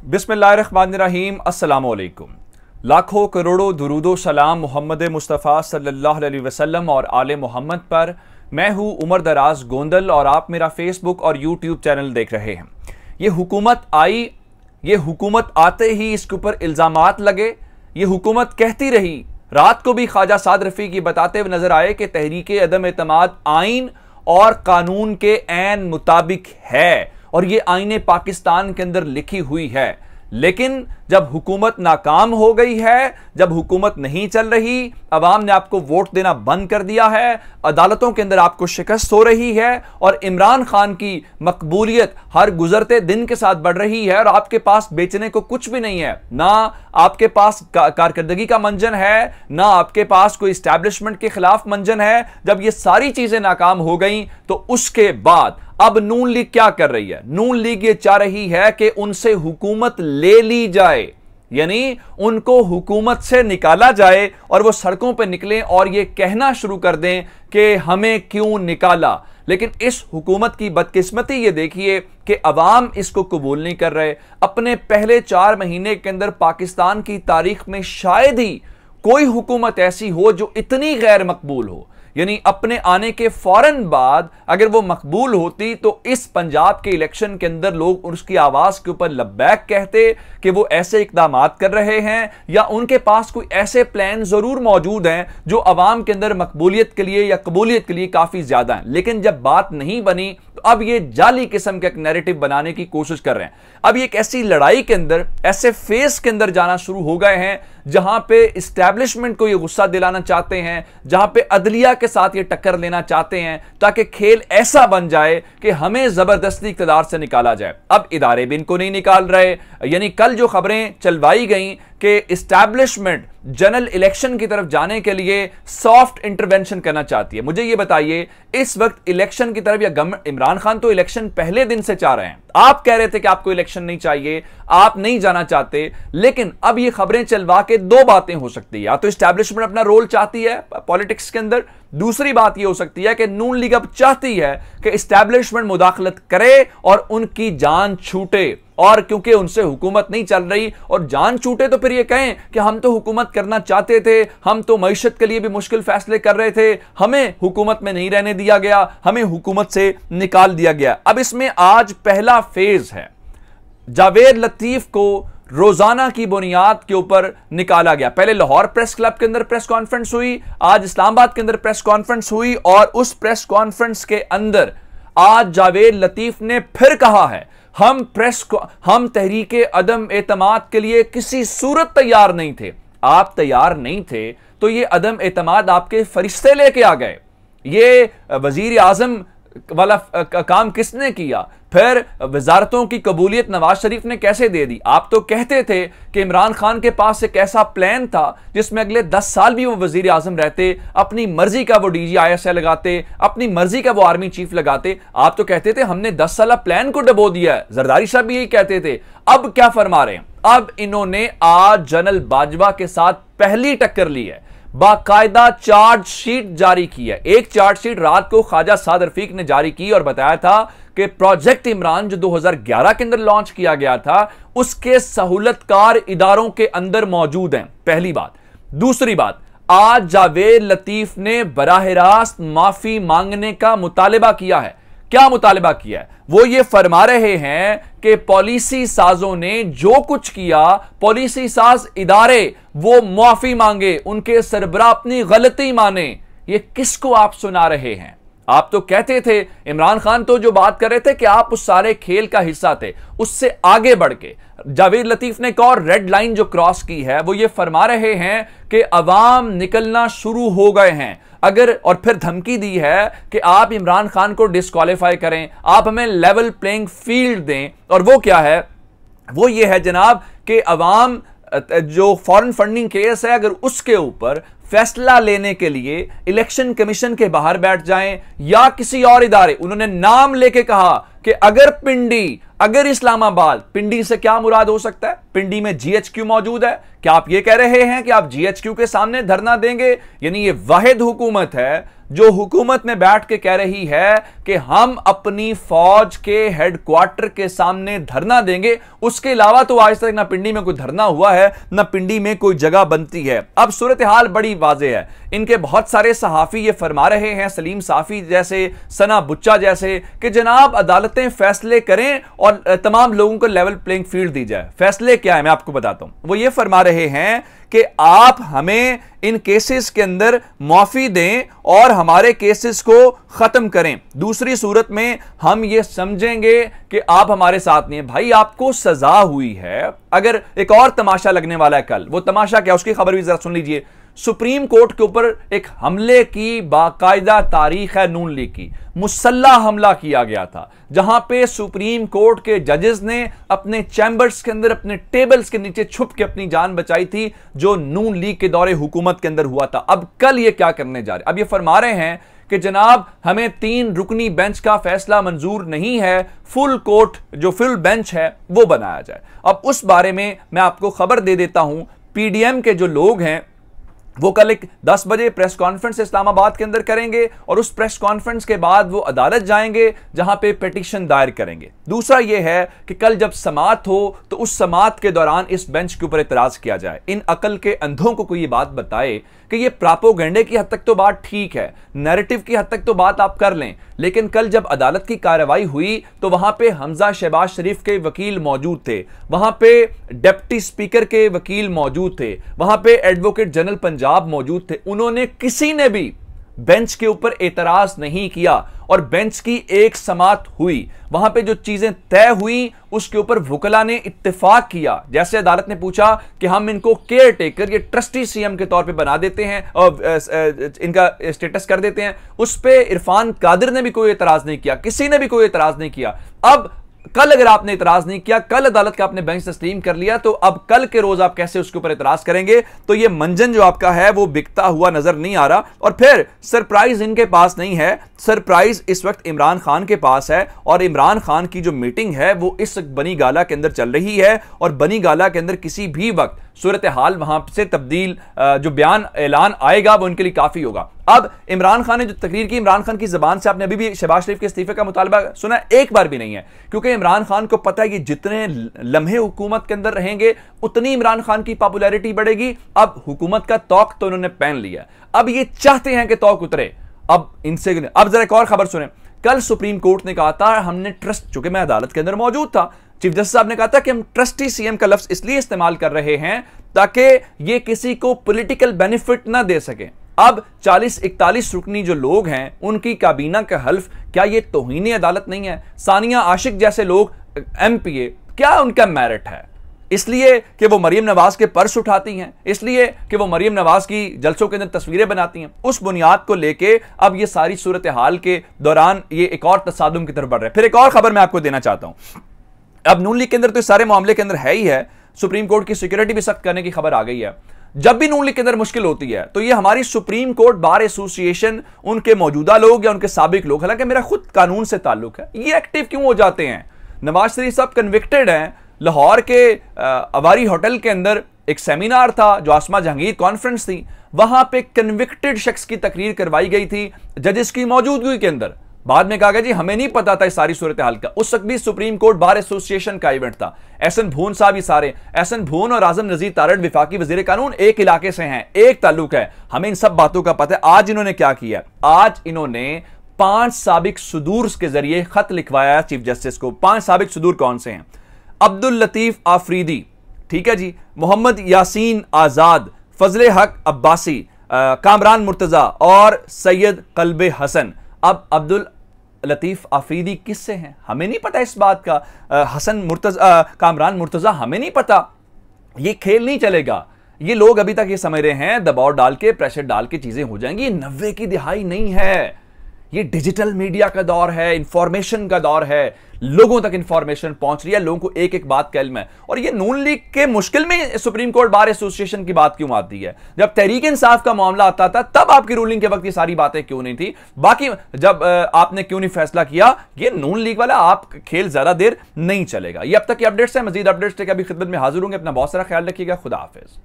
बिस्मिल्लाहिर्रहमानिर्रहीम, अस्सलामु अलैकुम। लाखों करोड़ों दुरूदो सलाम मोहम्मद मुस्तफ़ा सल्लल्लाहु अलैहि वसल्लम और आले मोहम्मद पर। मैं हूँ उमर दराज गोंदल और आप मेरा फेसबुक और यूट्यूब चैनल देख रहे हैं। ये हुकूमत आते ही इसके ऊपर इल्ज़ामात लगे। ये हुकूमत कहती रही, रात को भी ख्वाजा साद रफ़ी की बताते हुए नजर आए कि तहरीके अदम एतमाद आइन और कानून के ऐन मुताबिक है और ये आईने पाकिस्तान के अंदर लिखी हुई है। लेकिन जब हुकूमत नाकाम हो गई है, जब हुकूमत नहीं चल रही, अवाम ने आपको वोट देना बंद कर दिया है, अदालतों के अंदर आपको शिकस्त हो रही है और इमरान खान की मकबूलियत हर गुजरते दिन के साथ बढ़ रही है और आपके पास बेचने को कुछ भी नहीं है। ना आपके पास कारकर्दगी का मंजन है, ना आपके पास कोई इस्टेब्लिशमेंट के खिलाफ मंजन है। जब ये सारी चीजें नाकाम हो गई तो उसके बाद अब नून लीग क्या कर रही है? नून लीग ये चाह रही है कि उनसे हुकूमत ले ली जाए, यानी उनको हुकूमत से निकाला जाए और वो सड़कों पर निकलें और ये कहना शुरू कर दें कि हमें क्यों निकाला। लेकिन इस हुकूमत की बदकिस्मती ये देखिए कि अवाम इसको कबूल नहीं कर रहे। अपने पहले 4 महीने के अंदर पाकिस्तान की तारीख में शायद ही कोई हुकूमत ऐसी हो जो इतनी गैर मकबूल हो, यानी अपने आने के फौरन बाद अगर वो मकबूल होती तो इस पंजाब के इलेक्शन के अंदर लोग उसकी आवाज के ऊपर लब्बैक कहते कि वो ऐसे इकदामात कर रहे हैं या उनके पास कोई ऐसे प्लान जरूर मौजूद हैं जो अवाम के अंदर मकबूलियत के लिए या कबूलियत के लिए काफी ज्यादा है। लेकिन जब बात नहीं बनी तो अब ये जाली किस्म का एक नैरेटिव बनाने की कोशिश कर रहे हैं। अब ये एक ऐसी लड़ाई के अंदर, ऐसे फेस के अंदर जाना शुरू हो गए हैं जहां पे इस्टेब्लिशमेंट को ये गुस्सा दिलाना चाहते हैं, जहां पे अदलिया के साथ ये टक्कर लेना चाहते हैं ताकि खेल ऐसा बन जाए कि हमें जबरदस्ती इक़्तिदार से निकाला जाए। अब इदारे भी इनको नहीं निकाल रहे, यानी कल जो खबरें चलवाई गई कि इस्टेब्लिशमेंट जनरल इलेक्शन की तरफ जाने के लिए सॉफ्ट इंटरवेंशन करना चाहती है। मुझे ये बताइए, इस वक्त इलेक्शन की तरफ या गवर्नमेंट, इमरान खान तो इलेक्शन पहले दिन से चाह रहे हैं। आप कह रहे थे कि आपको इलेक्शन नहीं चाहिए, आप नहीं जाना चाहते, लेकिन अब ये खबरें चलवा के 2 बातें हो सकती है। या तो इस्टेब्लिशमेंट अपना रोल चाहती है पॉलिटिक्स के अंदर, दूसरी बात यह हो सकती है कि नून लीग अब चाहती है कि इस्टेब्लिशमेंट मुदाखलत करे और उनकी जान छूटे। और क्योंकि उनसे हुकूमत नहीं चल रही और जान छूटे तो फिर ये कहें कि हम तो हुकूमत करना चाहते थे, हम तो मईशत के लिए भी मुश्किल फैसले कर रहे थे, हमें हुकूमत में नहीं रहने दिया गया, हमें हुकूमत से निकाल दिया गया। अब इसमें आज पहला फेज है, जावेद लतीफ को रोजाना की बुनियाद के ऊपर निकाला गया। पहले लाहौर प्रेस क्लब के अंदर प्रेस कॉन्फ्रेंस हुई, आज इस्लामाबाद के अंदर प्रेस कॉन्फ्रेंस हुई और उस प्रेस कॉन्फ्रेंस के अंदर आज जावेद लतीफ ने फिर कहा है हम तहरीके अदम एतमाद के लिए किसी सूरत तैयार नहीं थे। आप तैयार नहीं थे तो ये अदम एतमाद आपके फरिश्ते लेके आ गए। ये वजीर आजम वाला काम किसने किया? फिर वजारतों की कबूलियत नवाज शरीफ ने कैसे दे दी? आप तो कहते थे कि इमरान खान के पास एक ऐसा प्लान था जिसमें अगले 10 साल भी वो वजीर आजम रहते, अपनी मर्जी का वो DGISI लगाते, अपनी मर्जी का वो आर्मी चीफ लगाते। आप तो कहते थे हमने 10 साल प्लान को डबो दिया है। जरदारी साहब भी यही कहते थे। अब क्या फरमा रहे हैं? अब इन्होंने आज जनरल बाजवा के साथ पहली टक्कर ली है, बाकायदा चार्जशीट जारी की है। एक चार्जशीट रात को ख्वाजा साद रफीक ने जारी की और बताया था कि प्रोजेक्ट इमरान जो 2011 के अंदर लॉन्च किया गया था उसके सहूलतकार इदारों के अंदर मौजूद हैं। पहली बात। दूसरी बात, आज जावेद लतीफ ने बराह रास्त माफी मांगने का मुतालिबा किया है। क्या मुतालिबा किया है? वो ये फरमा रहे हैं कि पॉलिसी साजों ने जो कुछ किया, पॉलिसी साज इदारे वो माफी मांगे, उनके सरबराह अपनी गलती माने। ये किसको आप सुना रहे हैं? आप तो कहते थे, इमरान खान तो जो बात कर रहे थे कि आप उस सारे खेल का हिस्सा थे, उससे आगे बढ़ के जावेद लतीफ ने एक और रेड लाइन जो क्रॉस की है, वो ये फरमा रहे हैं कि अवाम निकलना शुरू हो गए हैं अगर, और फिर धमकी दी है कि आप इमरान खान को डिस्क्वालीफाई करें, आप हमें लेवल प्लेइंग फील्ड दें। और वो क्या है? वो ये है जनाब कि अवाम जो फॉरेन फंडिंग केस है, अगर उसके ऊपर फैसला लेने के लिए इलेक्शन कमीशन के बाहर बैठ जाएं या किसी और इदारे, उन्होंने नाम लेके कहा कि अगर पिंडी, अगर इस्लामाबाद, पिंडी से क्या मुराद हो सकता है? पिंडी में GHQ मौजूद है। क्या आप ये कह रहे हैं कि आप GHQ के सामने धरना देंगे? यानी ये वाहिद हुकूमत है जो हुकूमत में बैठ के कह रही है कि हम अपनी फौज के हेडक्वार्टर के सामने धरना देंगे, उसके अलावा तो आज तक ना पिंडी में कोई धरना हुआ है ना पिंडी में कोई जगह बनती है। अब सूरत हाल बड़ी वाज़ेह है। इनके बहुत सारे सहाफी ये फरमा रहे हैं, सलीम साफी जैसे, सना बुच्चा जैसे, कि जनाब अदालतें फैसले करें और तमाम लोगों को लेवल प्लेइंग फील्ड दी जाए। फैसले क्या है मैं आपको बताता हूं। वो ये फरमा रहे हैं कि आप हमें इन केसेस के अंदर माफी दें और हमारे केसेस को खत्म करें, दूसरी सूरत में हम ये समझेंगे कि आप हमारे साथ नहीं है। भाई आपको सजा हुई है। अगर एक और तमाशा लगने वाला है कल, वो तमाशा क्या, उसकी खबर भी जरा सुन लीजिए। सुप्रीम कोर्ट के ऊपर एक हमले की बाकायदा तारीख है नून लीग की। मुसल्ला हमला किया गया था जहां पे सुप्रीम कोर्ट के जजेस ने अपने चैंबर्स के अंदर, अपने टेबल्स के नीचे छुप के अपनी जान बचाई थी, जो नून लीग के दौरे हुकूमत के अंदर हुआ था। अब कल ये क्या करने जा रहे, अब ये फरमा रहे हैं कि जनाब हमें 3 रुकनी बेंच का फैसला मंजूर नहीं है, फुल कोर्ट जो फुल बेंच है वो बनाया जाए। अब उस बारे में मैं आपको खबर दे देता हूं। पीडीएम के जो लोग हैं वो कल एक 10 बजे प्रेस कॉन्फ्रेंस इस्लामाबाद के अंदर करेंगे और उस प्रेस कॉन्फ्रेंस के बाद वो अदालत जाएंगे जहां पे पिटीशन दायर करेंगे। दूसरा ये है कि कल जब समाअत हो तो उस समाअत के दौरान इस बेंच के ऊपर इतराज किया जाए। इन अकल के अंधों को कोई ये बात बताए कि ये प्रापोगेंडे की हद तक तो बात ठीक है, नैरेटिव की हद तक तो बात आप कर लें, लेकिन कल जब अदालत की कार्रवाई हुई तो वहां पे हमजा शहबाज शरीफ के वकील मौजूद थे, वहां पे डिप्टी स्पीकर के वकील मौजूद थे, वहां पे एडवोकेट जनरल पंजाब मौजूद थे। उन्होंने किसी ने भी बेंच के ऊपर एतराज नहीं किया और बेंच की एक समाअत हुई। वहां पे जो चीजें तय हुई उसके ऊपर वुकला ने इत्तेफाक किया। जैसे अदालत ने पूछा कि हम इनको केयर टेकर, ये ट्रस्टी सीएम के तौर पे बना देते हैं और इनका स्टेटस कर देते हैं, उस पे इरफान कादिर ने भी कोई एतराज नहीं किया, किसी ने भी कोई एतराज नहीं किया। अब कल अगर आपने इतराज नहीं किया, कल अदालत का आपने बेंच तस्लीम कर लिया, तो अब कल के रोज आप कैसे उसके ऊपर इतराज करेंगे? तो ये मंजन जो आपका है वो बिकता हुआ नजर नहीं आ रहा। और फिर सरप्राइज इनके पास नहीं है, सरप्राइज इस वक्त इमरान खान के पास है। और इमरान खान की जो मीटिंग है वो इस बनी गाला के अंदर चल रही है और बनी गाला के अंदर किसी भी वक्त सूरत हाल वहां से तब्दील, जो बयान ऐलान आएगा वो इनके लिए काफी होगा। अब इमरान खान ने जो तकरीर की, इमरान खान की जबान से आपने अभी भी शहबाज शरीफ के इस्तीफे का मुतालबा सुना, एक बार भी नहीं है, क्योंकि इमरान खान को पता है कि जितने लम्हे हुकूमत के अंदर रहेंगे उतनी इमरान खान की पॉपुलैरिटी बढ़ेगी। अब हुकूमत का तौक तो उन्होंने पहन लिया, अब ये चाहते हैं कि तौक उतरे। अब इनसे अब जरा एक और खबर सुने। कल सुप्रीम कोर्ट ने कहा था हमने ट्रस्ट, चूंकि मैं अदालत के अंदर मौजूद था, चीफ जस्टिस साहब ने कहा था कि हम ट्रस्टी सीएम का लफ्ज इसलिए इस्तेमाल कर रहे हैं ताकि ये किसी को पॉलिटिकल बेनिफिट ना दे सके। अब 40-41 रुकनी जो लोग हैं उनकी काबीना का हल्फ, क्या ये तौहीन अदालत नहीं है? सानिया आशिक जैसे लोग एमपीए, क्या उनका मेरिट है? इसलिए कि वो मरियम नवाज के पर्स उठाती हैं, इसलिए कि वो मरियम नवाज की जलसों के अंदर तस्वीरें बनाती हैं। उस बुनियाद को लेके अब ये सारी सूरत हाल के दौरान ये एक और तसादुम की तरफ बढ़ रहे हैं। फिर एक और खबर मैं आपको देना चाहता हूं। अब नून लीग के अंदर तो इस सारे मामले के अंदर है ही है, सुप्रीम कोर्ट की सिक्योरिटी भी सख्त करने की खबर आ गई है। जब भी नून लीग के अंदर मुश्किल होती है तो ये हमारी सुप्रीम कोर्ट बार एसोसिएशन, उनके मौजूदा लोग या उनके साबिक लोग, हालांकि मेरा खुद कानून से ताल्लुक है, ये एक्टिव क्यों हो जाते हैं? नवाज शरीफ साहब कन्विक्टेड हैं। लाहौर के अवारी होटल के अंदर एक सेमिनार था जो आसमा जहांगीर कॉन्फ्रेंस थी, वहां पे कन्विक्टेड शख्स की तकरीर करवाई गई थी जजेस की मौजूदगी के अंदर। बाद में कहा गया जी हमें नहीं पता था इस सारी सूरत हाल का। उस वक्त भी सुप्रीम कोर्ट बार एसोसिएशन का इवेंट था। एहसन भून साहब ही सारे, एहसन भून और आजम नजीर तारड़ विफाकी वजीर कानून एक इलाके से हैं, एक ताल्लुक है, हमें इन सब बातों का पता है। आज इन्होंने क्या किया? आज इन्होंने 5 साबिक सुदूर के जरिए खत लिखवाया चीफ जस्टिस को। 5 साबिक सुदूर कौन से हैं? अब्दुल लतीफ आफरीदी, ठीक है जी, मोहम्मद यासीन आजाद, फजले हक अब्बासी, कामरान मुर्तजा और सैयद कल्बे हसन। अब अब्दुल लतीफ आफरीदी किससे हैं हमें नहीं पता इस बात का। हसन मुर्तजा, कामरान मुर्तजा हमें नहीं पता। ये खेल नहीं चलेगा। ये लोग अभी तक ये समझ रहे हैं दबाव डाल के, प्रेशर डाल के चीजें हो जाएंगी। 90 की दिहाई नहीं है, ये डिजिटल मीडिया का दौर है, इंफॉर्मेशन का दौर है, लोगों तक इंफॉर्मेशन पहुंच रही है, लोगों को एक एक बात कल में। और ये नून लीग के मुश्किल में सुप्रीम कोर्ट बार एसोसिएशन की बात क्यों आती है? जब तहरीक इंसाफ का मामला आता था तब आपकी रूलिंग के वक्त ये सारी बातें क्यों नहीं थी? बाकी जब आपने क्यों नहीं फैसला किया? ये नून लीग वाला आप खेल ज्यादा देर नहीं चलेगा। ये अब तक की अपडेट्स है, मजीद अपडेट्स लेकर अभी खिदमत में हाजिर होंगे। अपना बहुत सारा ख्याल रखिएगा। खुदा हाफिज।